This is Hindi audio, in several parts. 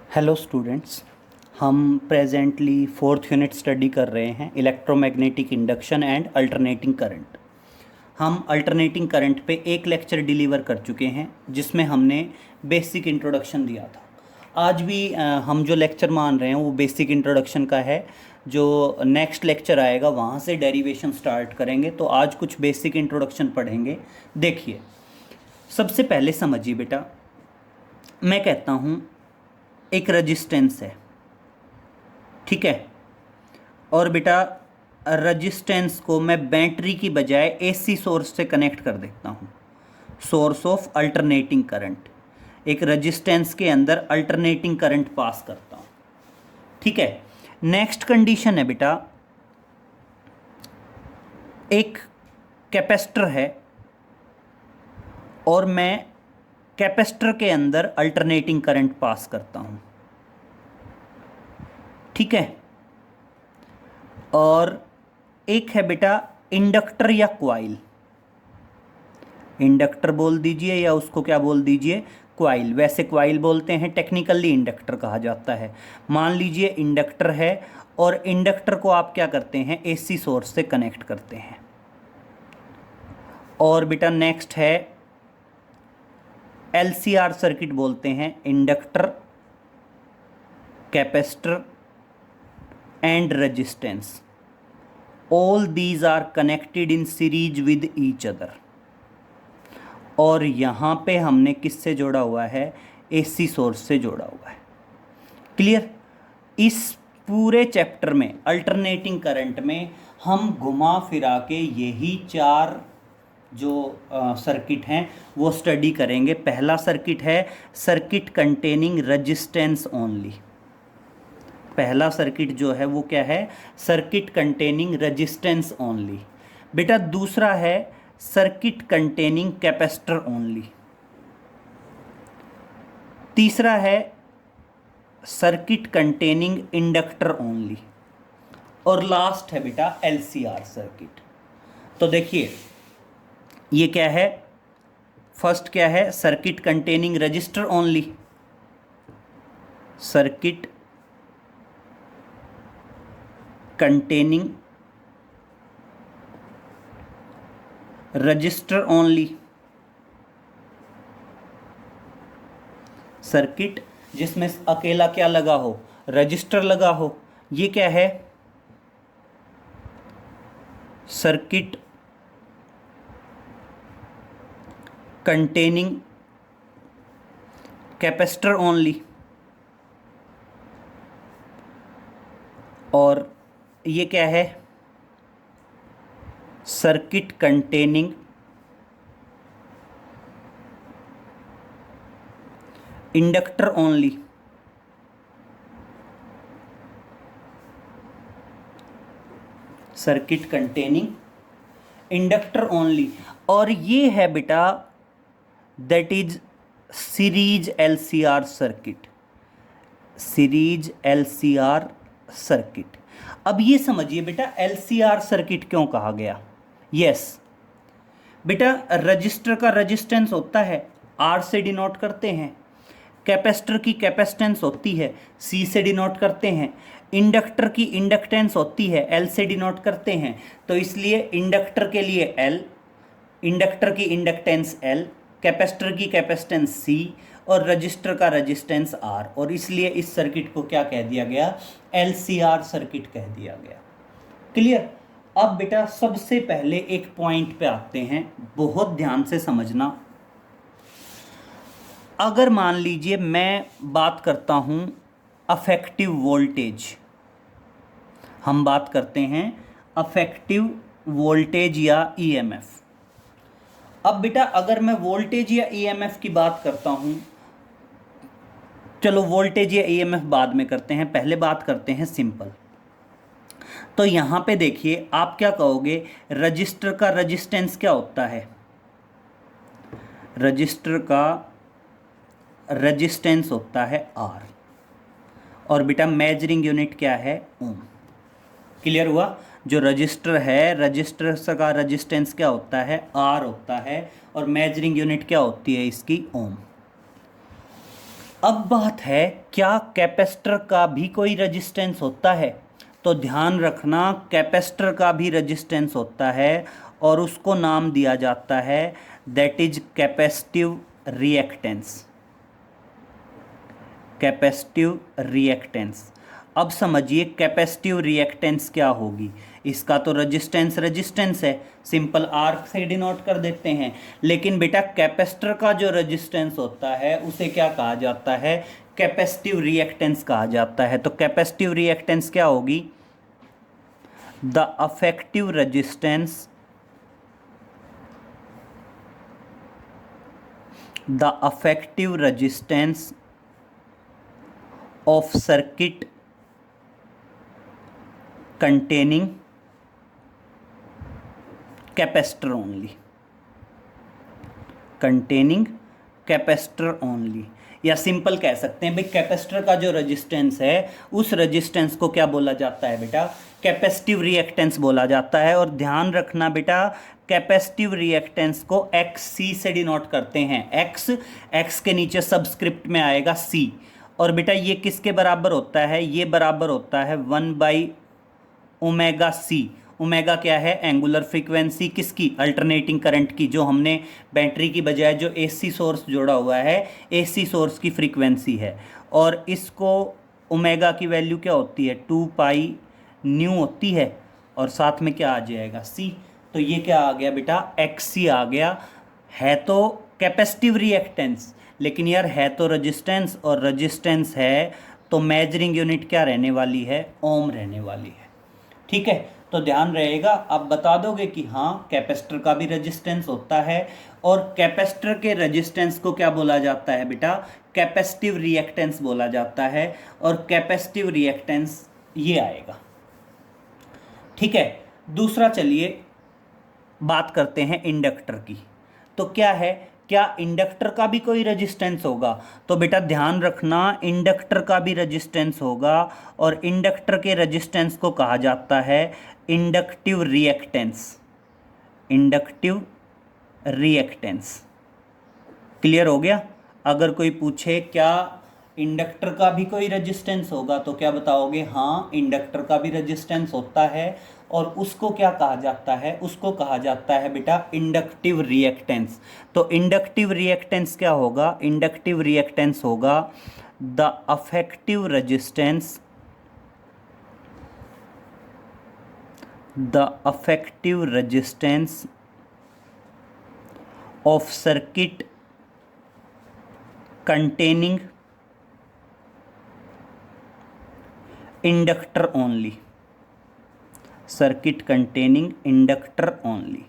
Hello students. हम प्रेजेंटली फोर्थ यूनिट स्टडी कर रहे हैं electromagnetic induction and alternating current. हम अल्टरनेटिंग करंट पे एक लेक्चर डिलीवर कर चुके हैं जिसमें हमने बेसिक इंट्रोडक्शन दिया था। आज भी हम जो लेक्चर मान रहे हैं वो बेसिक इंट्रोडक्शन का है। जो नेक्स्ट लेक्चर आएगा वहाँ से डेरिवेशन स्टार्ट करेंगे। तो आज कुछ बेसिक इंट्रोडक्शन पढ़ेंगे। देखिए, सबसे पहले समझिए बेटा, मैं कहता हूँ एक रजिस्टेंस है, ठीक है। और बेटा रजिस्टेंस को मैं बैटरी की बजाय एसी सोर्स से कनेक्ट कर देता हूँ, सोर्स ऑफ अल्टरनेटिंग करंट। एक रजिस्टेंस के अंदर अल्टरनेटिंग करंट पास करता हूँ, ठीक है। नेक्स्ट कंडीशन है बेटा, एक कैपेसिटर है और मैं कैपेसिटर के अंदर अल्टरनेटिंग करंट पास करता हूँ, ठीक है। और एक है बेटा इंडक्टर या क्वाइल। इंडक्टर बोल दीजिए या उसको क्या बोल दीजिए, क्वाइल। वैसे क्वाइल बोलते हैं, टेक्निकली इंडक्टर कहा जाता है। मान लीजिए इंडक्टर है और इंडक्टर को आप क्या करते हैं, एसी सोर्स से कनेक्ट करते हैं। और बेटा नेक्स्ट है एलसीआर सर्किट बोलते हैं, inductor, capacitor and resistance. All these are connected in series with each other. और यहाँ पे हमने किससे जोड़ा हुआ है, एसी सोर्स से जोड़ा हुआ है। क्लियर। इस पूरे चैप्टर में अल्टरनेटिंग करंट में हम घुमा फिरा के यही चार जो सर्किट हैं वो स्टडी करेंगे। पहला सर्किट है सर्किट कंटेनिंग रेजिस्टेंस ओनली। पहला सर्किट जो है वो क्या है, सर्किट कंटेनिंग रेजिस्टेंस ओनली। बेटा दूसरा है सर्किट कंटेनिंग कैपेसिटर ओनली। तीसरा है सर्किट कंटेनिंग इंडक्टर ओनली। और लास्ट है बेटा एलसीआर सर्किट। तो देखिए ये क्या है, फर्स्ट क्या है, circuit containing register only, circuit containing register only, circuit जिसमें अकेला क्या लगा हो, रजिस्टर लगा हो। ये क्या है, सर्किट कंटेनिंग कैपेसिटर ओनली। और ये क्या है, circuit containing inductor only. Circuit containing inductor only. और ये है बेटा that is series LCR circuit, series LCR circuit. अब ये समझिए बेटा एलसीआर सर्किट क्यों कहा गया। यस बेटा, रजिस्टर का रेजिस्टेंस होता है, आर से डिनोट करते हैं। कैपेसिटर की कैपेसिटेंस होती है, सी से डिनोट करते हैं। इंडक्टर की इंडक्टेंस होती है, एल से डिनोट करते हैं। तो इसलिए इंडक्टर के लिए एल, इंडक्टर की इंडक्टेंस एल, कैपेसिटर की कैपेसिटेंस सी और रजिस्टर का रेजिस्टेंस आर। और इसलिए इस सर्किट को क्या कह दिया गया, एलसीआर सर्किट कह दिया गया। क्लियर। अब बेटा सबसे पहले एक पॉइंट पे आते हैं, बहुत ध्यान से समझना। अगर मान लीजिए मैं बात करता हूं अफेक्टिव वोल्टेज, हम बात करते हैं अफेक्टिव वोल्टेज या ईएमएफ। अब बेटा अगर मैं वोल्टेज या ईएमएफ की बात करता हूं, चलो वोल्टेज या ईएमएफ बाद में करते हैं, पहले बात करते हैं सिंपल। तो यहां पे देखिए आप क्या कहोगे, रजिस्टर का रेजिस्टेंस क्या होता है, रजिस्टर का रेजिस्टेंस होता है आर। और बेटा मेजरिंग यूनिट क्या है, ओम। क्लियर हुआ। जो रजिस्टर है, रजिस्टर का रेजिस्टेंस क्या होता है, आर होता है। और मेजरिंग यूनिट क्या होती है इसकी, ओम। अब बात है, क्या कैपेसिटर का भी कोई रेजिस्टेंस होता है? तो ध्यान रखना, कैपेसिटर का भी रेजिस्टेंस होता है और उसको नाम दिया जाता है that is capacitive reactance. Capacitive reactance. अब समझिए कैपेसिटिव रिएक्टेंस क्या होगी। इसका तो रेजिस्टेंस रेजिस्टेंस है, सिंपल आर से डिनोट कर देते हैं। लेकिन बेटा कैपेसिटर का जो रेजिस्टेंस होता है उसे क्या कहा जाता है? कैपेसिटिव रिएक्टेंस कहा जाता है। तो कैपेसिटिव रिएक्टेंस क्या होगी? The affective resistance, the affective resistance of circuit containing capacitor only, containing capacitor only। या सिंपल कह सकते हैं भाई, कैपेसिटर का जो रेजिस्टेंस है उस रेजिस्टेंस को क्या बोला जाता है बेटा? कैपेसिटिव रिएक्टेंस बोला जाता है। और ध्यान रखना बेटा, कैपेसिटिव रिएक्टेंस को एक्स सी से डिनोट करते हैं। एक्स के नीचे सबस्क्रिप्ट में आएगा सी। और बेटा ये किसके बराबर होता है? ये बराबर होता है 1/ओमेगा सी। ओमेगा क्या है? एंगुलर फ्रीक्वेंसी किसकी? अल्टरनेटिंग करंट की, जो हमने बैटरी की बजाय जो एसी सोर्स जोड़ा हुआ है, एसी सोर्स की फ्रीक्वेंसी है। और इसको ओमेगा की वैल्यू क्या होती है? 2 पाई न्यू होती है। और साथ में क्या आ जाएगा? सी। तो ये क्या आ गया बेटा? एक्स सी आ गया। है तो कैपेसिटिव रिएक्टेंस, लेकिन यार है तो रेजिस्टेंस, और रेजिस्टेंस है तो मेजरिंग यूनिट क्या रहने वाली है? ओम रहने वाली है। ठीक है, तो ध्यान रहेगा। आप बता दोगे कि हाँ कैपेसिटर का भी रेजिस्टेंस होता है, और कैपेसिटर के रेजिस्टेंस को क्या बोला जाता है बेटा? कैपेसिटिव रिएक्टेंस बोला जाता है। और कैपेसिटिव रिएक्टेंस ये आएगा। ठीक है, दूसरा चलिए बात करते हैं इंडक्टर की। तो क्या है, क्या इंडक्टर का भी कोई रेजिस्टेंस होगा? तो बेटा ध्यान रखना, इंडक्टर का भी रेजिस्टेंस होगा। और इंडक्टर के रेजिस्टेंस को कहा जाता है inductive reactance. Inductive reactance. Clear हो गया? अगर कोई पूछे क्या इंडक्टर का भी कोई रेजिस्टेंस होगा, तो क्या बताओगे? हाँ, इंडक्टर का भी रेजिस्टेंस होता है। और उसको क्या कहा जाता है? उसको कहा जाता है बेटा इंडक्टिव रिएक्टेंस। तो इंडक्टिव रिएक्टेंस क्या होगा? इंडक्टिव रिएक्टेंस होगा the affective resistance, the affective resistance of circuit containing inductor only, circuit containing inductor only.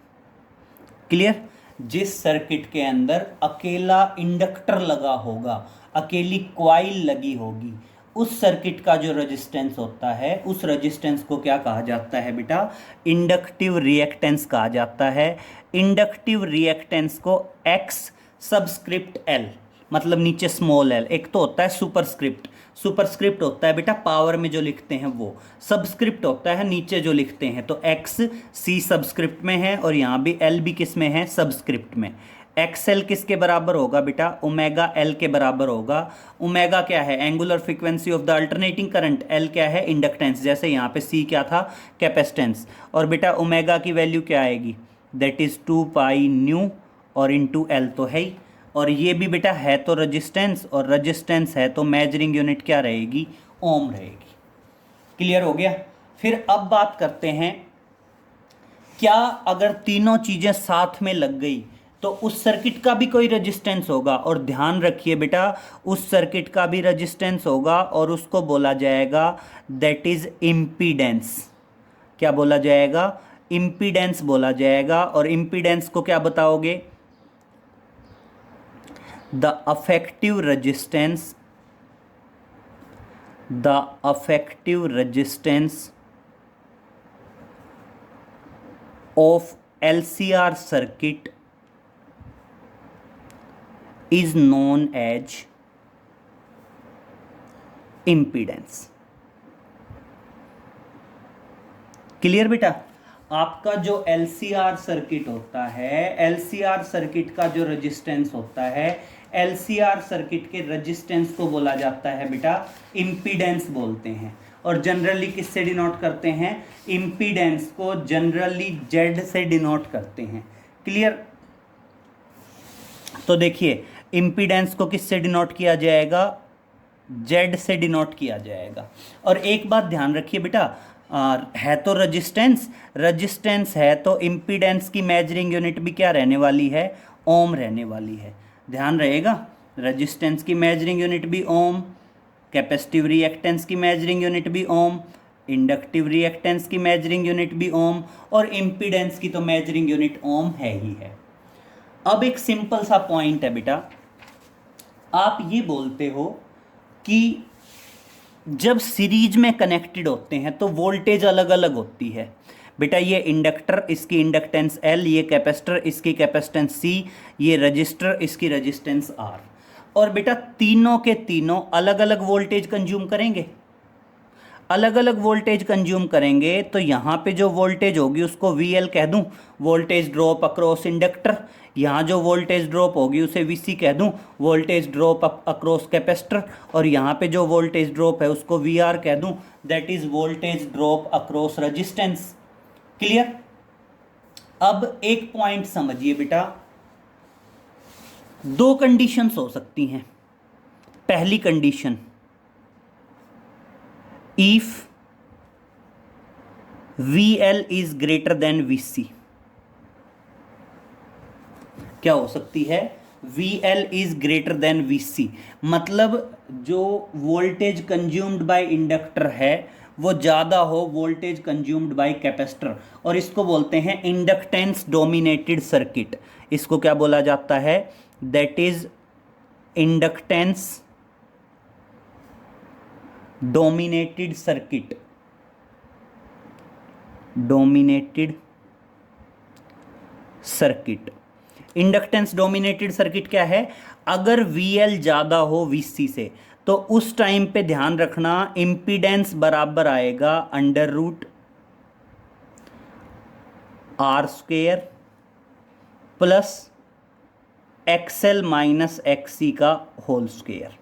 Clear? जिस सर्किट के अंदर अकेला इंडक्टर लगा होगा, अकेली क्वाइल लगी होगी, उस सर्किट का जो रेजिस्टेंस होता है, उस रेजिस्टेंस को क्या कहा जाता है बेटा? इंडक्टिव रिएक्टेंस कहा जाता है। इंडक्टिव रिएक्टेंस को एक्स सबस्क्रिप्ट एल, मतलब नीचे स्मॉल एल। एक तो होता है सुपरस्क्रिप्ट, सुपरस्क्रिप्ट होता है बेटा पावर में जो लिखते हैं वो, सबस्क्रिप्ट होता है नीचे जो लिखते हैं। तो एक्स सी सबस्क्रिप्ट में है, और यहाँ भी एल भी किस में है? सबस्क्रिप्ट में। एक्स एल किसके बराबर होगा बेटा? ओमेगा एल के बराबर होगा। ओमेगा क्या है? Angular frequency of the alternating current. L क्या है? इंडक्टेंस। जैसे यहाँ पे सी क्या था? कैपेसिटेंस। और बेटा ओमेगा की वैल्यू क्या आएगी? दैट इज 2 पाई न्यू, और इंटू एल तो है ही। और ये भी बेटा है तो रेजिस्टेंस, और रेजिस्टेंस है तो मेजरिंग यूनिट क्या रहेगी? ओम रहेगी। क्लियर हो गया? फिर अब बात करते हैं, क्या अगर तीनों चीजें साथ में लग गई तो उस सर्किट का भी कोई रेजिस्टेंस होगा? और ध्यान रखिए बेटा, उस सर्किट का भी रेजिस्टेंस होगा, और उसको बोला जाएगा दैट इज इम्पीडेंस। क्या बोला जाएगा? इम्पीडेंस बोला जाएगा। और इम्पीडेंस को क्या बताओगे? the effective resistance, the effective resistance of LCR circuit is known as impedance। Clear बेटा? आपका जो LCR सर्किट होता है, LCR सर्किट का जो रेजिस्टेंस होता है, एलसीआर सर्किट के रेजिस्टेंस को बोला जाता है बेटा इम्पीडेंस बोलते हैं, और जनरली किससे डिनोट करते हैं? इम्पीडेंस को जनरली जेड से डिनोट करते हैं। क्लियर? तो देखिए इम्पीडेंस को किससे डिनोट किया जाएगा? जेड से डिनोट किया जाएगा। और एक बात ध्यान रखिए बेटा, है तो रेजिस्टेंस है तो इम्पीडेंस की मेजरिंग यूनिट भी क्या रहने वाली है? ओम रहने वाली है। ध्यान रहेगा, रेजिस्टेंस की मेजरिंग यूनिट भी ओम, कैपेसिटिव रिएक्टेंस की मेजरिंग यूनिट भी ओम, इंडक्टिव रिएक्टेंस की मेजरिंग यूनिट भी ओम, और इम्पीडेंस की तो मेजरिंग यूनिट ओम है ही है। अब एक सिंपल सा पॉइंट है बेटा, आप ये बोलते हो कि जब सीरीज में कनेक्टेड होते हैं तो वोल्टेज अलग अलग होती है। बेटा ये इंडक्टर, इसकी इंडक्टेंस L, ये कैपेसिटर, इसकी कैपेसिटेंस C, ये रजिस्टर, इसकी रजिस्टेंस R। और बेटा तीनों के तीनों अलग अलग वोल्टेज कंज्यूम करेंगे। अलग अलग वोल्टेज कंज्यूम करेंगे तो यहाँ पे जो वोल्टेज होगी उसको VL कह दूँ, वोल्टेज ड्रॉप अक्रॉस इंडक्टर। यहाँ जो वोल्टेज ड्रॉप होगी उसे VC कह दूँ, वोल्टेज ड्रॉप अक्रॉस कैपेसिटर। और यहाँ पे जो वोल्टेज ड्रॉप है उसको VR कह दूँ, that is voltage drop across resistance. Clear? अब एक पॉइंट समझिए बेटा, दो कंडीशंस हो सकती हैं। पहली condition, if VL is greater than VC, क्या हो सकती है? VL is greater than VC, मतलब जो वोल्टेज कंज्यूम्ड बाय इंडक्टर है वो ज़्यादा हो वोल्टेज कंज्यूम्ड बाय कैपेसिटर, और इसको बोलते हैं इंडक्टेंस डोमिनेटेड सर्किट। इसको क्या बोला जाता है? That is inductance dominated circuit. Dominated circuit, inductance dominated circuit क्या है? अगर VL ज़्यादा हो VC से तो उस टाइम पे ध्यान रखना इम्पीडेंस बराबर आएगा under root R² plus XL minus XC का होल स्क्वायर।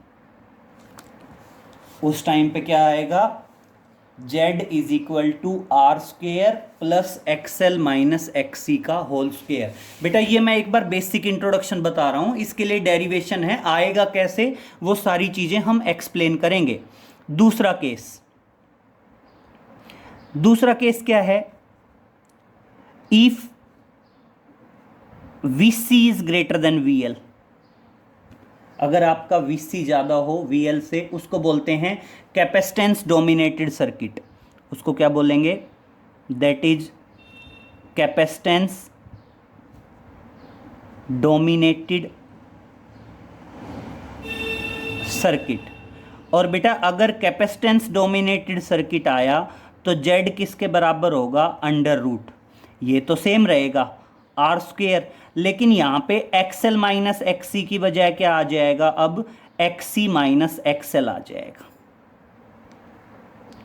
उस टाइम पे क्या आएगा? Z is equal to R² plus XL minus XC का होल स्क्वायर। बेटा ये मैं एक बार बेसिक इंट्रोडक्शन बता रहा हूं, इसके लिए डेरिवेशन है, आएगा कैसे वो सारी चीजें हम एक्सप्लेन करेंगे। दूसरा केस क्या है? If VC is greater than VL, अगर आपका VC ज़्यादा हो VL से, उसको बोलते हैं कैपेसिटेंस डोमिनेटेड सर्किट। उसको क्या बोलेंगे? That is capacitance dominated circuit. और बेटा अगर कैपेसिटेंस डोमिनेटेड सर्किट आया तो Z किसके बराबर होगा? अंडर रूट, ये तो सेम रहेगा R², लेकिन यहाँ पे XL माइनस XC की बजाय क्या आ जाएगा? अब XC माइनस XL आ जाएगा।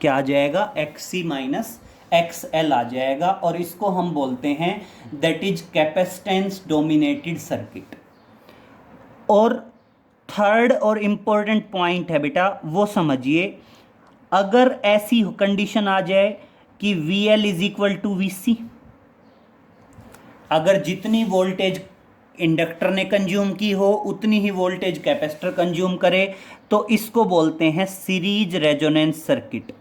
क्या आ जाएगा? XC माइनस XL आ जाएगा, और इसको हम बोलते हैं that is capacitance dominated circuit. और थर्ड और इंपॉर्टेंट पॉइंट है बेटा, वो समझिए, अगर ऐसी कंडीशन आ जाए कि VL is equal to VC, अगर जितनी वोल्टेज इंडक्टर ने कंज्यूम की हो उतनी ही वोल्टेज कैपेसिटर कंज्यूम करे, तो इसको बोलते हैं सीरीज रेजोनेंस सर्किट।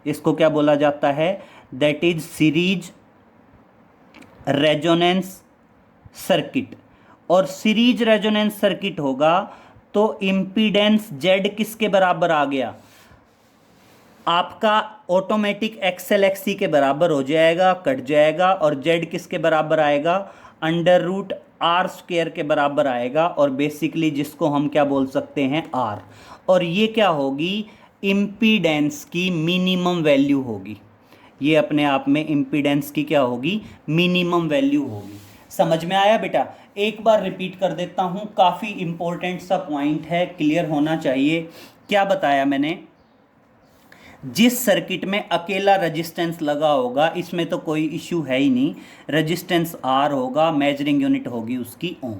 इसको क्या बोला जाता है? That is series resonance circuit. और सीरीज रेजोनेंस सर्किट होगा तो इम्पीडेंस Z किसके बराबर आ गया? आपका ऑटोमेटिक XL XC के बराबर हो जाएगा, कट जाएगा, और Z किसके बराबर आएगा? अंडर रूट R² के बराबर आएगा, और बेसिकली जिसको हम क्या बोल सकते हैं? R। और ये क्या होगी? इम्पीडेंस की मिनिमम वैल्यू होगी। ये अपने आप में इम्पीडेंस की क्या होगी? मिनिमम वैल्यू होगी। समझ में आया बेटा? एक बार रिपीट कर देता हूँ, काफ़ी इंपॉर्टेंट सा पॉइंट है, क्लियर होना चाहिए। क्या बताया मैंने? जिस सर्किट में अकेला रेजिस्टेंस लगा होगा इसमें तो कोई इश्यू है ही नहीं, रेजिस्टेंस R होगा, मेजरिंग यूनिट होगी उसकी ओम।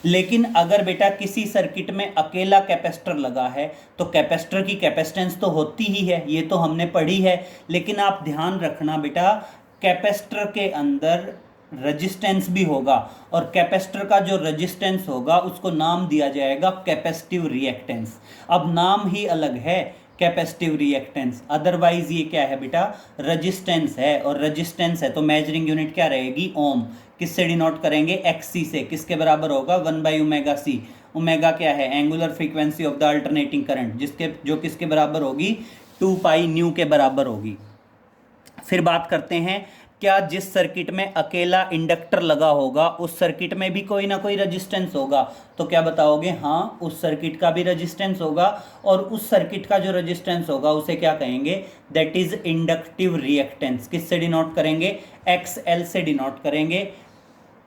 लेकिन अगर बेटा किसी सर्किट में अकेला कैपेसिटर लगा है तो कैपेसिटर की कैपेसिटेंस तो होती ही है, ये तो हमने पढ़ी है। लेकिन आप ध्यान रखना बेटा, कैपेसिटर के अंदर रेजिस्टेंस भी होगा, और कैपेसिटर का जो रेजिस्टेंस होगा उसको नाम दिया जाएगा कैपेसिटिव रिएक्टेंस। अब नाम ही अलग है कैपेसिटिव रिएक्टेंस, अदरवाइज ये क्या है बेटा, रेजिस्टेंस है। और रेजिस्टेंस है तो मेजरिंग यूनिट क्या रहेगी, ओम। किससे डिनोट करेंगे, एक्सी से। किसके बराबर होगा, 1/ओमेगा सी। ओमेगा क्या है, angular frequency of the alternating current, जिसके जो किसके बराबर होगी, 2 पाई न्यू के बराबर होगी। फिर बात करते हैं, क्या जिस सर्किट में अकेला इंडक्टर लगा होगा उस सर्किट में भी कोई ना कोई रेजिस्टेंस होगा, तो क्या बताओगे, हाँ उस सर्किट का भी रेजिस्टेंस होगा। और उस सर्किट का जो रेजिस्टेंस होगा उसे क्या कहेंगे, दैट इज इंडक्टिव रिएक्टेंस। किससे डिनोट करेंगे, XL से डिनोट करेंगे।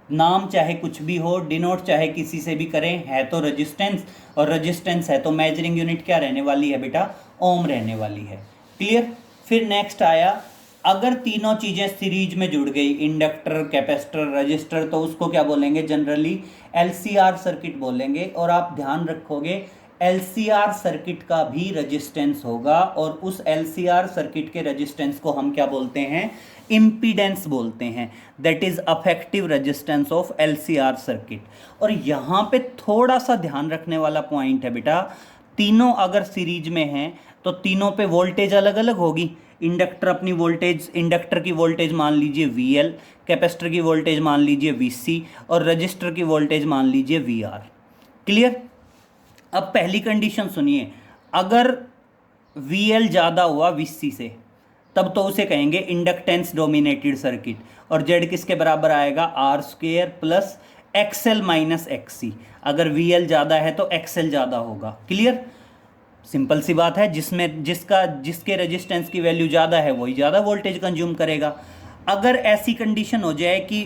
नाम चाहे कुछ भी हो, डिनोट चाहे किसी से भी करें, है तो रेजिस्टेंस, और रेजिस्टेंस है तो मेजरिंग यूनिट क्या रहने वाली है बेटा, ओम रहने वाली है। क्लियर। फिर नेक्स्ट आया, अगर तीनों चीजें सीरीज में जुड़ गई, इंडक्टर, कैपेसिटर, रजिस्टर, तो उसको क्या बोलेंगे, जनरली LCR सर्किट बोलेंगे। और आप ध्यान रखोगे LCR सर्किट का भी रेजिस्टेंस होगा, और उस LCR सर्किट के रेजिस्टेंस को हम क्या बोलते हैं, इम्पीडेंस बोलते हैं, that is affective resistance of LCR circuit. और यहाँ पे थोड़ा सा ध्यान रखने वाला पॉइंट है बेटा, तीनों अगर सीरीज में हैं तो तीनों पे वोल्टेज अलग अलग होगी। इंडक्टर अपनी वोल्टेज, इंडक्टर की वोल्टेज मान लीजिए VL, कैपेसिटर की वोल्टेज मान लीजिए VC, और रजिस्टर की वोल्टेज मान लीजिए VR। क्लियर। अब पहली कंडीशन सुनिए, अगर VL ज़्यादा हुआ VC से, तब तो उसे कहेंगे इंडक्टेंस डोमिनेटेड सर्किट, और Z किसके बराबर आएगा, R² plus XL minus XC। अगर VL ज़्यादा है तो XL ज़्यादा होगा। क्लियर। सिंपल सी बात है, जिसके रेजिस्टेंस की वैल्यू ज़्यादा है वही ज़्यादा वोल्टेज कंज्यूम करेगा। अगर ऐसी कंडीशन हो जाए कि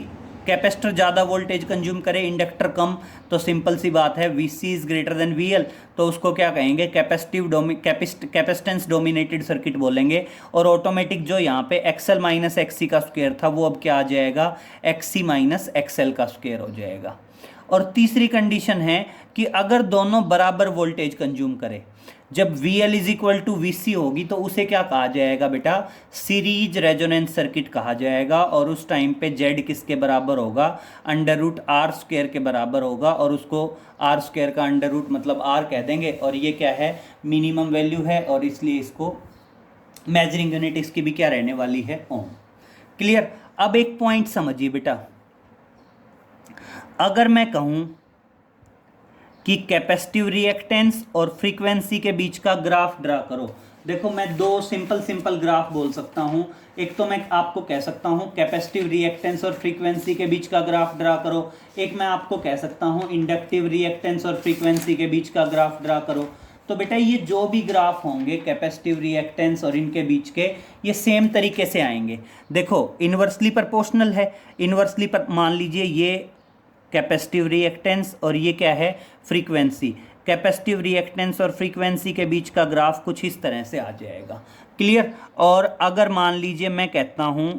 कैपेसिटर ज़्यादा वोल्टेज कंज्यूम करे, इंडक्टर कम, तो सिंपल सी बात है VC is greater than VL, तो उसको क्या कहेंगे, कैपेसिटेंस डोमिनेटेड सर्किट बोलेंगे। और ऑटोमेटिक जो यहाँ पे XL माइनस XC का स्क्वायर था वो अब क्या आ जाएगा, XC माइनस XL का स्क्वायर हो जाएगा। और तीसरी कंडीशन है कि अगर दोनों बराबर वोल्टेज कंज्यूम करे, जब VL is equal to VC होगी तो उसे क्या कहा जाएगा बेटा, सीरीज रेजोनेंस सर्किट कहा जाएगा। और उस टाइम पे Z किसके बराबर होगा, √R² के बराबर होगा, और उसको R² का अंडर रूट मतलब R कह देंगे। और ये क्या है, मिनिमम वैल्यू है, और इसलिए इसको मेजरिंग यूनिट इसकी भी क्या रहने वाली है, ओम। क्लियर। अब एक पॉइंट समझिए बेटा, अगर मैं कहूं कि कैपेसिटिव रिएक्टेंस और फ्रीक्वेंसी के बीच का ग्राफ ड्रा करो, देखो मैं दो सिंपल ग्राफ बोल सकता हूं। एक तो मैं आपको कह सकता हूं कैपेसिटिव रिएक्टेंस और फ्रीक्वेंसी के बीच का ग्राफ ड्रा करो, एक मैं आपको कह सकता हूं इंडक्टिव रिएक्टेंस और फ्रीक्वेंसी के बीच का ग्राफ ड्रा करो। तो बेटा ये जो भी ग्राफ होंगे कैपेसिटिव रिएक्टेंस और इनके बीच के, ये सेम तरीके से आएंगे। देखो इन्वर्सली प्रोपोर्शनल है, इन्वर्सली मान लीजिए ये कैपेसिटिव रिएक्टेंस और ये क्या है, फ्रीक्वेंसी। कैपेसिटिव रिएक्टेंस और फ्रीक्वेंसी के बीच का ग्राफ कुछ इस तरह से आ जाएगा। क्लियर। और अगर मान लीजिए मैं कहता हूं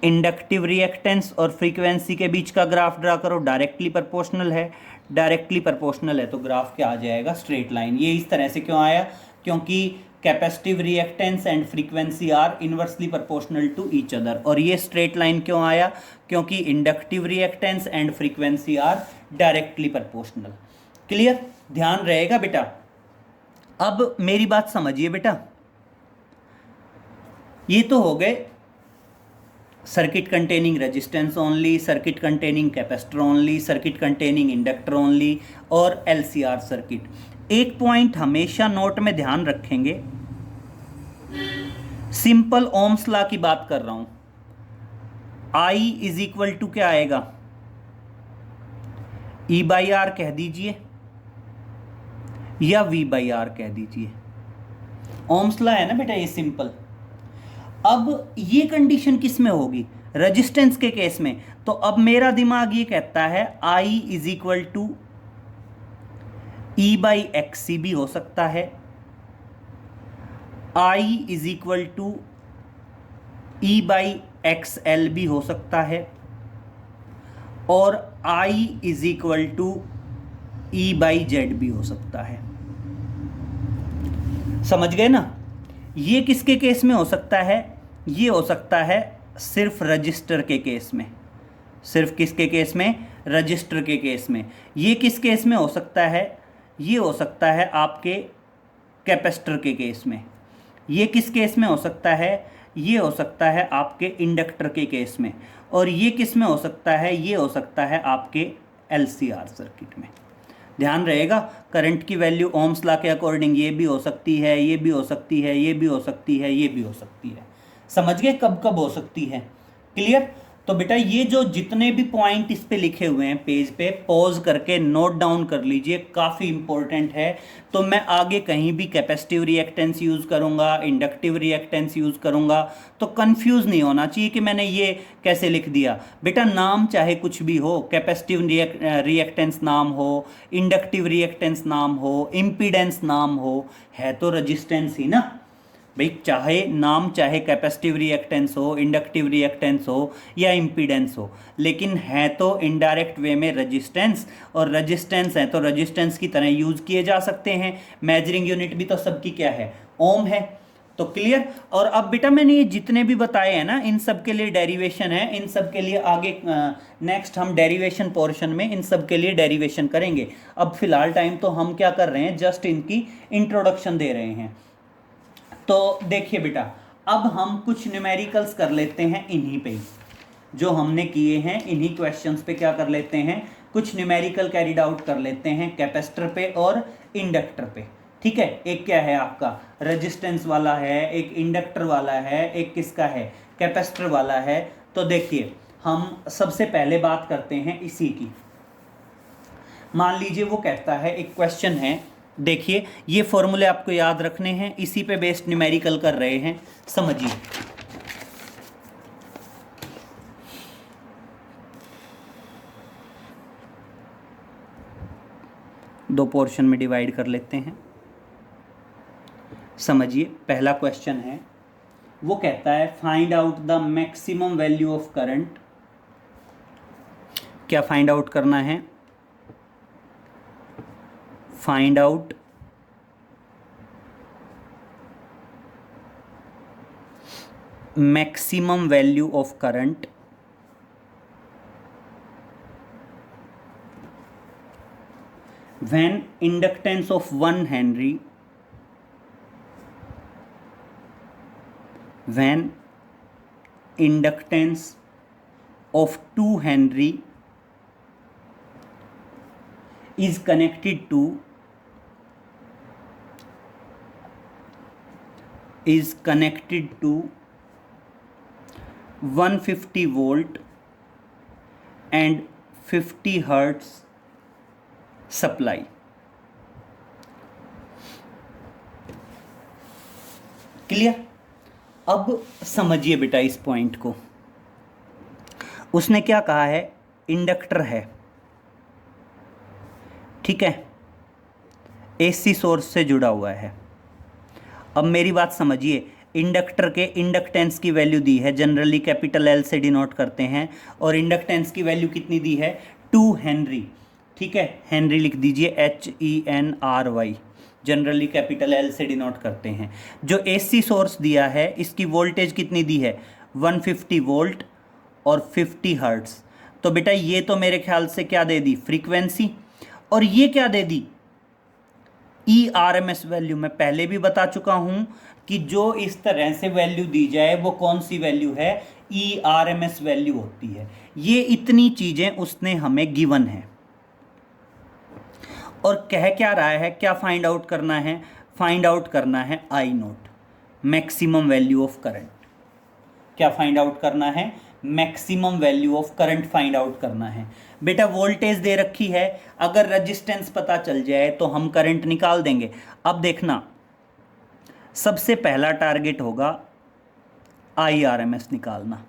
इंडक्टिव रिएक्टेंस और फ्रीक्वेंसी के बीच का ग्राफ ड्रा करो, डायरेक्टली प्रोपोर्शनल है, डायरेक्टली प्रोपोर्शनल है तो ग्राफ क्या आ जाएगा, स्ट्रेट लाइन। ये इस तरह से क्यों आया, क्योंकि capacitive reactance and frequency are inversely proportional to each other. और ये स्ट्रेट लाइन क्यों आया, क्योंकि inductive reactance and frequency are directly proportional. Clear, ध्यान रहेगा बेटा। अब मेरी बात समझिए बेटा, ये तो हो गए circuit containing resistance only, circuit containing capacitor only, circuit containing inductor only और LCR सर्किट। एक पॉइंट हमेशा नोट में ध्यान रखेंगे, सिंपल ओम्स लॉ की बात कर रहा हूं। I इज इक्वल टू क्या आएगा, E/R कह दीजिए या V/R कह दीजिए। ओम्स लॉ है ना बेटा ये सिंपल। अब ये कंडीशन किस में होगी, रेजिस्टेंस के केस में। तो अब मेरा दिमाग ये कहता है I is equal to E/XC भी हो सकता है, I is equal to E/XL भी हो सकता है, और I is equal to E by Z भी हो सकता है। समझ गए ना? ये किसके केस में हो सकता है? ये हो सकता है सिर्फ रजिस्टर के केस में। सिर्फ किसके केस में? रजिस्टर के केस में। ये किस केस में हो सकता है? ये हो सकता है आपके कैपेसिटर के केस में। ये किस केस में हो सकता है? ये हो सकता है आपके इंडक्टर के केस में। और ये किस में हो सकता है? ये हो सकता है आपके LCR सर्किट में। ध्यान रहेगा, करंट की वैल्यू ओम्स लॉ के अकॉर्डिंग ये भी हो सकती है, ये भी हो सकती है, ये भी हो सकती है, ये भी हो सकती है। समझ गए कब कब हो सकती है? क्लियर? तो बेटा ये जो जितने भी पॉइंट इस पे लिखे हुए हैं पेज पे, पॉज करके नोट डाउन कर लीजिए, काफ़ी इंपॉर्टेंट है। तो मैं आगे कहीं भी कैपेसिटिव रिएक्टेंस यूज़ करूंगा, इंडक्टिव रिएक्टेंस यूज़ करूंगा, तो कंफ्यूज नहीं होना चाहिए कि मैंने ये कैसे लिख दिया। बेटा नाम चाहे कुछ भी हो, कैपेसिटिव रिएक्टेंस नाम हो, इंडक्टिव रिएक्टेंस नाम हो, इम्पीडेंस नाम हो, है तो रजिस्टेंस ही ना भाई। चाहे नाम चाहे कैपेसिटिव रिएक्टेंस हो, इंडक्टिव रिएक्टेंस हो या इम्पीडेंस हो, लेकिन है तो इनडायरेक्ट वे में रेजिस्टेंस, और रेजिस्टेंस है तो रेजिस्टेंस की तरह यूज किए जा सकते हैं। मेजरिंग यूनिट भी तो सबकी क्या है? ओम है। तो क्लियर? और अब बेटा मैंने ये जितने भी बताए हैं ना, इन सब के लिए डेरिवेशन है, इन सब के लिए आगे नेक्स्ट हम डेरिवेशन पोर्शन में इन सब के लिए डेरिवेशन करेंगे। अब फिलहाल टाइम तो हम क्या कर रहे हैं, जस्ट इनकी इंट्रोडक्शन दे रहे हैं। तो देखिए बेटा, अब हम कुछ न्यूमेरिकल्स कर लेते हैं इन्हीं पे, जो हमने किए हैं इन्हीं क्वेश्चंस पे क्या कर लेते हैं, कुछ न्यूमेरिकल कैरिड आउट कर लेते हैं कैपेसिटर पे और इंडक्टर पे। ठीक है, एक क्या है आपका रेजिस्टेंस वाला है, एक इंडक्टर वाला है, एक किसका है, कैपेसिटर वाला है। तो देखिए हम सबसे पहले बात करते हैं इसी की। मान लीजिए वो कहता है, एक क्वेश्चन है, देखिए ये फॉर्मूले आपको याद रखने हैं, इसी पे बेस्ड न्यूमेरिकल कर रहे हैं, समझिए। दो पोर्शन में डिवाइड कर लेते हैं, समझिए। पहला क्वेश्चन है, वो कहता है find out the maximum value of current. क्या फाइंड आउट करना है? Find out maximum value of current when inductance of 1 Henry, when inductance of 2 Henry is connected to 150 volt and 50 hertz supply। Clear? अब समझिए बेटा इस पॉइंट को। उसने क्या कहा है, इंडक्टर है, ठीक है, AC सोर्स से जुड़ा हुआ है। अब मेरी बात समझिए, इंडक्टर के इंडक्टेंस की वैल्यू दी है, जनरली कैपिटल L से डिनोट करते हैं, और इंडक्टेंस की वैल्यू कितनी दी है? 2 हेनरी। ठीक है, हेनरी लिख दीजिए, HENRY, जनरली कैपिटल L से डिनोट करते हैं। जो AC सोर्स दिया है, इसकी वोल्टेज कितनी दी है? 150 वोल्ट और 50 हर्ट्स। तो बेटा ये तो मेरे ख्याल से क्या दे दी? फ्रीक्वेंसी। और ये क्या दे दी? ERMS value. मैं पहले भी बता चुका हूं कि जो इस तरह से वैल्यू दी जाए वो कौन सी वैल्यू है? ERMS वैल्यू होती है। ये इतनी चीजें उसने हमें गिवन है। और कह क्या रहा है, क्या फाइंड आउट करना है? फाइंड आउट करना है I0, maximum value of current. क्या फाइंड आउट करना है? Maximum value of current find out करना है। बेटा वोल्टेज दे रखी है, अगर रेजिस्टेंस पता चल जाए तो हम करंट निकाल देंगे। अब देखना, सबसे पहला टारगेट होगा IRMS निकालना।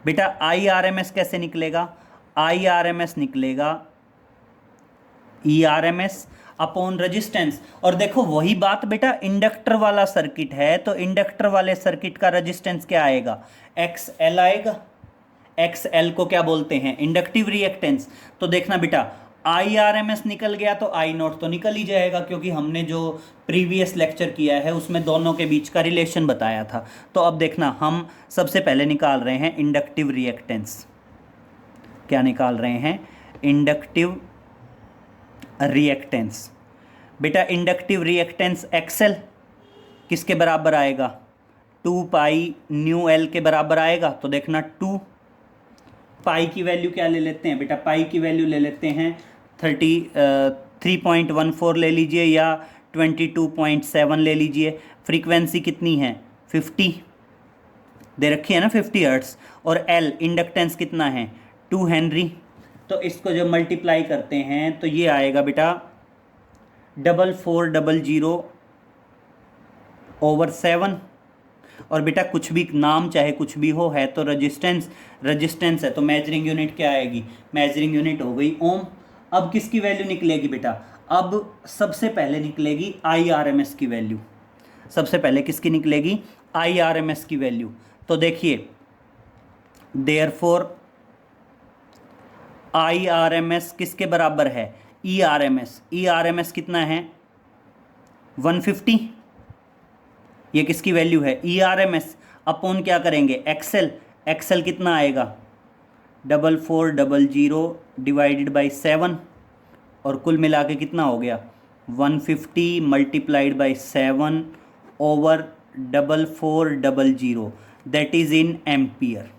बेटा IRMS कैसे निकलेगा? IRMS निकलेगा ERMS अपॉन रेजिस्टेंस। और देखो वही बात बेटा, इंडक्टर वाला सर्किट है तो इंडक्टर वाले सर्किट का रेजिस्टेंस क्या आएगा? XL आएगा। एक्स एल को क्या बोलते हैं, इंडक्टिव रिएक्टेंस। तो देखना बेटा आई आर एम एस निकल गया तो आई नॉट तो निकल ही जाएगा, क्योंकि हमने जो प्रीवियस लेक्चर किया है उसमें दोनों के बीच का रिलेशन बताया था। तो अब देखना हम सबसे पहले निकाल रहे हैं इंडक्टिव रिएक्टेंस। क्या निकाल रहे हैं, इंडक्टिव रिएक्टेंस। बेटा इंडक्टिव रिएक्टेंस एक्सएल किसके बराबर आएगा, 2 पाई न्यू एल के बराबर आएगा। तो देखना 2 पाई की वैल्यू क्या ले लेते हैं बेटा, पाई की वैल्यू ले लेते हैं 3.14 ले लीजिए या 22.7 ले लीजिए। फ्रीक्वेंसी कितनी है 50 दे रखी है ना, 50 हर्ट्ज। और एल इंडक्टेंस कितना है 2 हेनरी। तो इसको जब मल्टीप्लाई करते हैं तो ये आएगा बेटा 4400/7। और बेटा कुछ भी नाम चाहे कुछ भी हो, है तो रजिस्टेंस है तो मेजरिंग यूनिट क्या आएगी, मेजरिंग यूनिट हो गई ओम। अब किसकी वैल्यू निकलेगी बेटा, अब सबसे पहले निकलेगी आई आर एम एस की वैल्यू। सबसे पहले किसकी निकलेगी, आई आर एम एस की वैल्यू। तो देखिए therefore I R M S किसके बराबर है, E R M S. E R M S कितना है 150। ये किसकी वैल्यू है, E R M S upon क्या करेंगे एक्सेल। एक्सेल कितना आएगा 4400/7 और कुल मिला के कितना हो गया 150 × 7 over 4400, that is in ampere.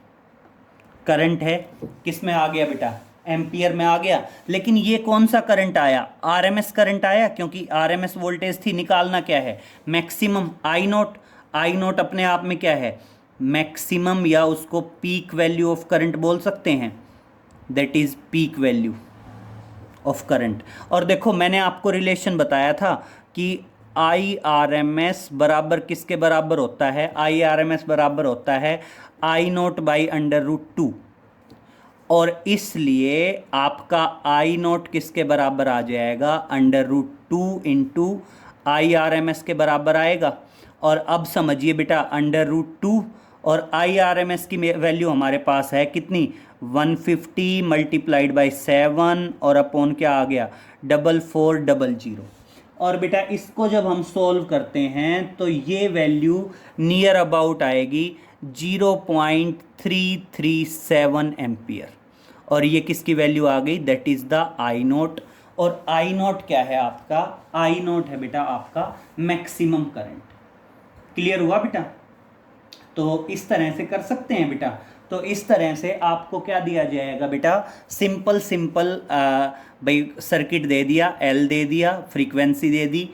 Current है किस में आ गया बेटा, एम्पियर में आ गया। लेकिन ये कौन सा करंट आया, आरएमएस करंट आया, क्योंकि आरएमएस वोल्टेज थी। निकालना क्या है maximum I note. I note अपने आप में क्या है मैक्सिमम, या उसको पीक वैल्यू ऑफ करंट बोल सकते हैं, that is peak value of current. और देखो मैंने आपको रिलेशन बताया था कि आई आर एम एस बराबर किसके बराबर होता है, आई आर एम एस बराबर होता है आई नोट /√2। और इसलिए आपका आई नोट किसके बराबर आ जाएगा √2 into I R M S के बराबर आएगा। और अब समझिए बेटा √2 और आई आर एम एस की वैल्यू हमारे पास है कितनी 150 × 7 और अपॉन क्या आ गया 4400। और बेटा इसको जब हम सोल्व करते हैं तो ये वैल्यू नियर अबाउट आएगी 0.337 एम्पियर। और ये किसकी वैल्यू आ गई, that is the I note. और आई नोट क्या है आपका, आई नोट है बेटा आपका मैक्सिमम करंट। क्लियर हुआ बेटा। तो इस तरह से कर सकते हैं बेटा। तो इस तरह से आपको क्या दिया जाएगा बेटा, सिंपल भाई सर्किट दे दिया, एल दे दिया, फ्रीक्वेंसी दे दी,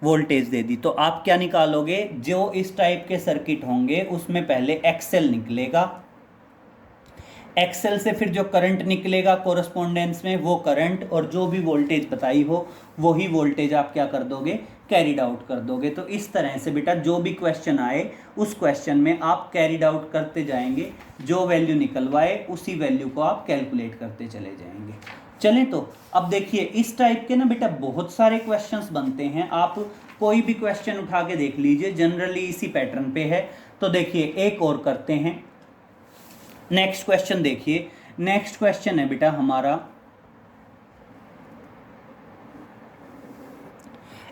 वोल्टेज दे दी। तो आप क्या निकालोगे, जो इस टाइप के सर्किट होंगे उसमें पहले एक्सेल निकलेगा। एक्सेल से फिर जो करंट निकलेगा कोरस्पोंडेंस में, वो करंट और जो भी वोल्टेज बताई हो वही वोल्टेज आप क्या कर दोगे, कैरिड आउट कर दोगे। तो इस तरह से बेटा जो भी क्वेश्चन आए उस क्वेश्चन में आप कैरिड आउट करते जाएंगे, जो वैल्यू निकलवाए उसी वैल्यू को आप कैलकुलेट करते चले जाएंगे। चलें तो अब देखिए इस टाइप के ना बेटा बहुत सारे क्वेश्चंस बनते हैं। आप कोई भी क्वेश्चन उठा के देख लीजिए, जनरली इसी पैटर्न पे है। तो देखिए एक और करते हैं, नेक्स्ट क्वेश्चन देखिए। नेक्स्ट क्वेश्चन है बेटा हमारा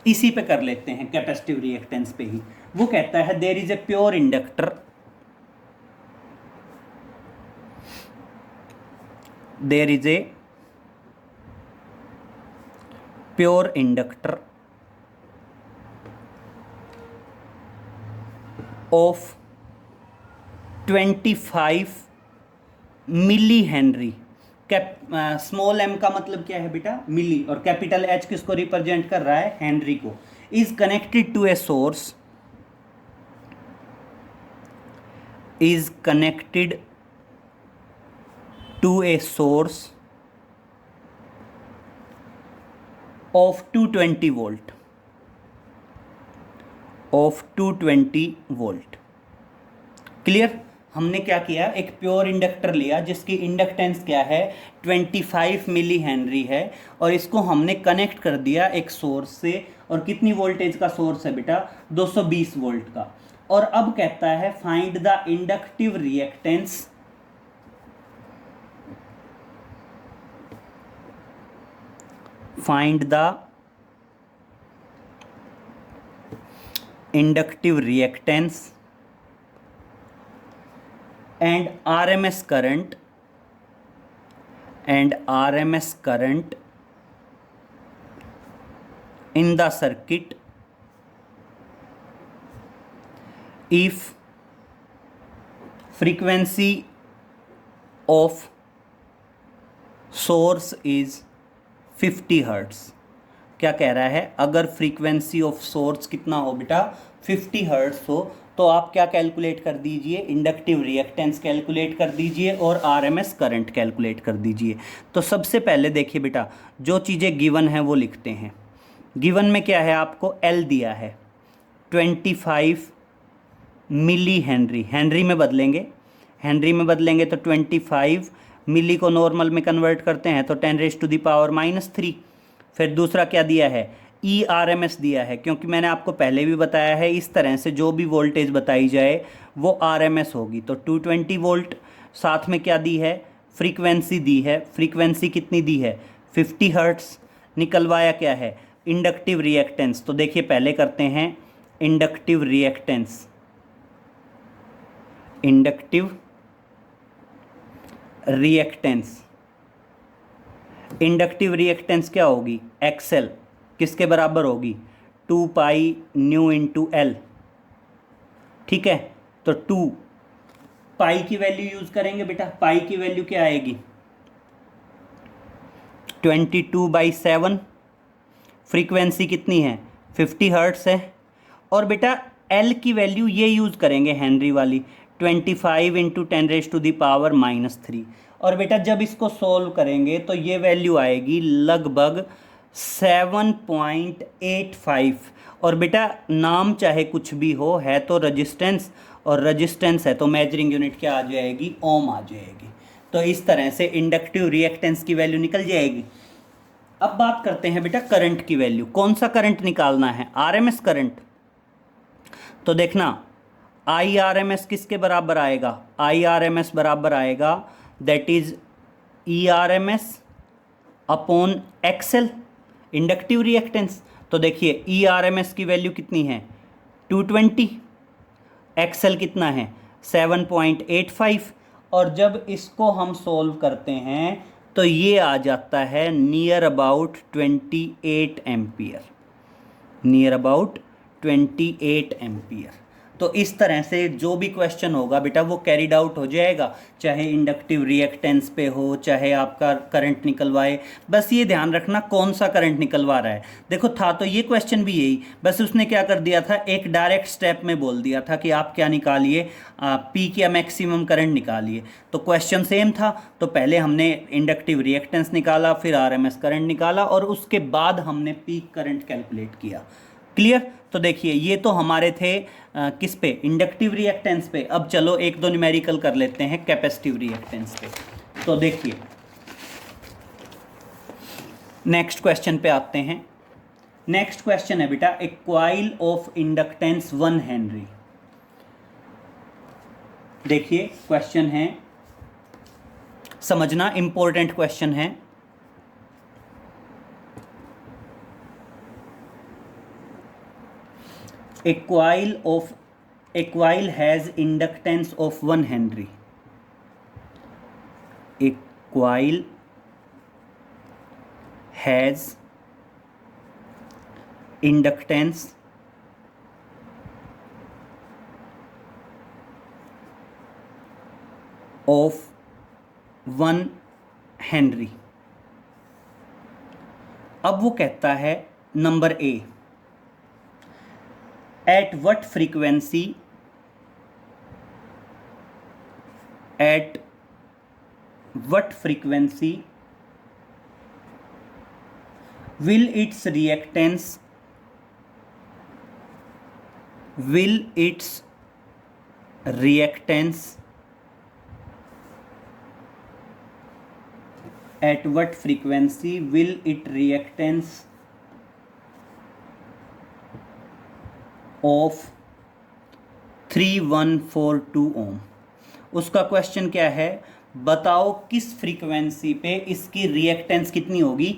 इसी पे कर लेते हैं, कैपेसिटिव रिएक्टेंस पे ही। वो कहता है there is a pure inductor, there is a pure inductor of 25 milli henry. Small M का मतलब क्या है बेटा मिली, और कैपिटल एच किसको रिप्रेजेंट कर रहा है, हेनरी को। Is connected to a source, is connected to a source of 220 volt, of 220 volt. Clear. हमने क्या किया, एक प्योर इंडक्टर लिया जिसकी इंडक्टेंस क्या है 25 मिली हेनरी है, और इसको हमने कनेक्ट कर दिया एक सोर्स से। और कितनी वोल्टेज का सोर्स है बेटा 220 वोल्ट का। और अब कहता है find the inductive reactance find the inductive reactance and RMS current in the circuit if frequency of source is 50 hertz. क्या कह रहा है, अगर फ्रीक्वेंसी ऑफ सोर्स कितना हो बेटा 50 हर्ट्स हो तो आप क्या कैलकुलेट कर दीजिए, इंडक्टिव रिएक्टेंस कैलकुलेट कर दीजिए और RMS करंट कैलकुलेट कर दीजिए। तो सबसे पहले देखिए बेटा, जो चीज़ें गिवन हैं वो लिखते हैं। गिवन में क्या है, आपको L दिया है 25 मिली हेनरी, हेनरी में बदलेंगे तो 25 मिली को नॉर्मल में कन्वर्ट करते हैं तो 10⁻³ फिर दूसरा क्या दिया है, ERMS दिया है, क्योंकि मैंने आपको पहले भी बताया है इस तरह से जो भी वोल्टेज बताई जाए वो RMS होगी। तो 220 वोल्ट, साथ में क्या दी है, फ्रीक्वेंसी दी है, फ्रीक्वेंसी कितनी दी है 50 हर्ट्स। निकलवाया क्या है, इंडक्टिव रिएक्टेंस। तो देखिए पहले करते हैं इंडक्टिव रिएक्टेंस, इंडक्टिव रिएक्टेंस क्या होगी, XL किसके बराबर होगी, 2 पाई न्यू इंटू L। ठीक है, तो 2 पाई की वैल्यू यूज करेंगे बेटा, पाई की वैल्यू क्या आएगी 22/7। फ्रीक्वेंसी कितनी है 50 हर्ट्स है, और बेटा L की वैल्यू ये यूज़ करेंगे हेनरी वाली 25 × 10⁻³ और बेटा जब इसको सोल्व करेंगे तो ये वैल्यू आएगी लगभग 7.85। और बेटा नाम चाहे कुछ भी हो, है तो रजिस्टेंस, और रजिस्टेंस है तो मेजरिंग यूनिट क्या आ जाएगी, ओम आ जाएगी। तो इस तरह से इंडक्टिव रिएक्टेंस की वैल्यू निकल जाएगी। अब बात करते हैं बेटा करंट की वैल्यू, कौन सा करंट निकालना है, RMS करंट। तो देखना IRMS किसके बराबर आएगा, IRMS बराबर आएगा that is ERMS upon XL, inductive reactance. तो देखिए ERMS की वैल्यू कितनी है 220, XL कितना है 7.85, और जब इसको हम सोल्व करते हैं तो ये आ जाता है नियर अबाउट 28 एम्पियर। तो इस तरह से जो भी क्वेश्चन होगा बेटा वो कैरिड आउट हो जाएगा, चाहे इंडक्टिव रिएक्टेंस पे हो, चाहे आपका करंट निकलवाए। बस ये ध्यान रखना कौन सा करंट निकलवा रहा है। देखो था तो ये क्वेश्चन भी यही, बस उसने क्या कर दिया था, एक डायरेक्ट स्टेप में बोल दिया था कि आप क्या निकालिए, पीक या मैक्सिमम करंट निकालिए। तो क्वेश्चन सेम था, तो पहले हमने इंडक्टिव रिएक्टेंस निकाला, फिर RMS करंट निकाला, और उसके बाद हमने पीक करंट कैलकुलेट किया। क्लियर। तो देखिए ये तो हमारे थे किस पे, इंडक्टिव रिएक्टेंस पे। अब चलो एक दो न्यूमेरिकल कर लेते हैं कैपेसिटिव रिएक्टेंस पे। तो देखिए नेक्स्ट क्वेश्चन पे आते हैं। नेक्स्ट क्वेश्चन है बेटा ए कॉइल ऑफ इंडक्टेंस 1 हेनरी। देखिए क्वेश्चन है, समझना इंपॉर्टेंट क्वेश्चन है। A coil has inductance of 1 Henry. A coil has inductance of 1 Henry. अब वो कहता है number A, at what frequency will its reactance at what frequency will it reactance of 3142 ओम। उसका क्वेश्चन क्या है, बताओ किस फ्रीक्वेंसी पे इसकी रिएक्टेंस कितनी होगी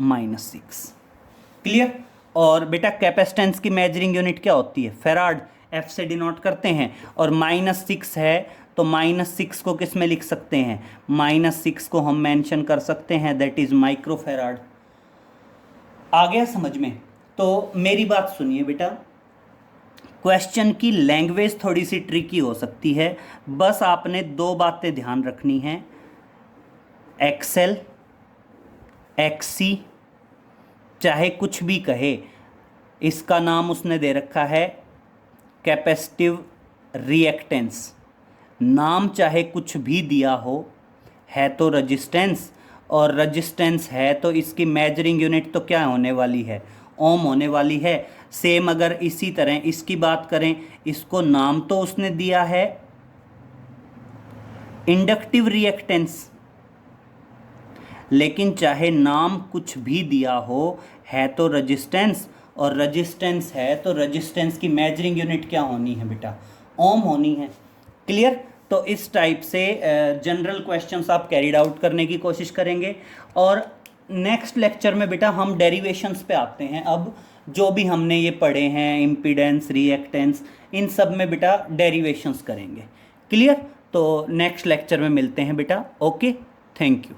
-6। क्लियर। और बेटा कैपेसिटेंस की मेजरिंग यूनिट क्या होती है? फैराड, एफ से डिनोट करते हैं। और -6 है तो -6 को किस में लिख सकते हैं? -6 को हम मेंशन कर सकते हैं, दैट इज माइक्रोफैराड। आ गया समझ में? तो मेरी बात सुनिए बेटा, क्वेश्चन की लैंग्वेज थोड़ी सी ट्रिकी हो सकती है, बस आपने दो बातें ध्यान रखनी हैं। एक्सेल, एक्सी, चाहे कुछ भी कहे, इसका नाम उसने दे रखा है कैपेसिटिव रिएक्टेंस। नाम चाहे कुछ भी दिया हो, है तो रजिस्टेंस, और रजिस्टेंस है तो इसकी मेजरिंग यूनिट तो क्या होने वाली है? ओम होने वाली है। सेम अगर इसी तरह इसकी बात करें, इसको नाम तो उसने दिया है इंडक्टिव रिएक्टेंस, लेकिन चाहे नाम कुछ भी दिया हो, है तो रजिस्टेंस, और रजिस्टेंस है तो रजिस्टेंस की मेजरिंग यूनिट क्या होनी है बेटा? ओम होनी है। क्लियर। तो इस टाइप से जनरल क्वेश्चंस आप कैरिड आउट करने की कोशिश करेंगे। और नेक्स्ट लेक्चर में बेटा हम डेरिवेशंस पे आते हैं। अब जो भी हमने ये पढ़े हैं, इम्पीडेंस, रिएक्टेंस, इन सब में बेटा डेरिवेशंस करेंगे। क्लियर। तो नेक्स्ट लेक्चर में मिलते हैं बेटा। Okay, thank you.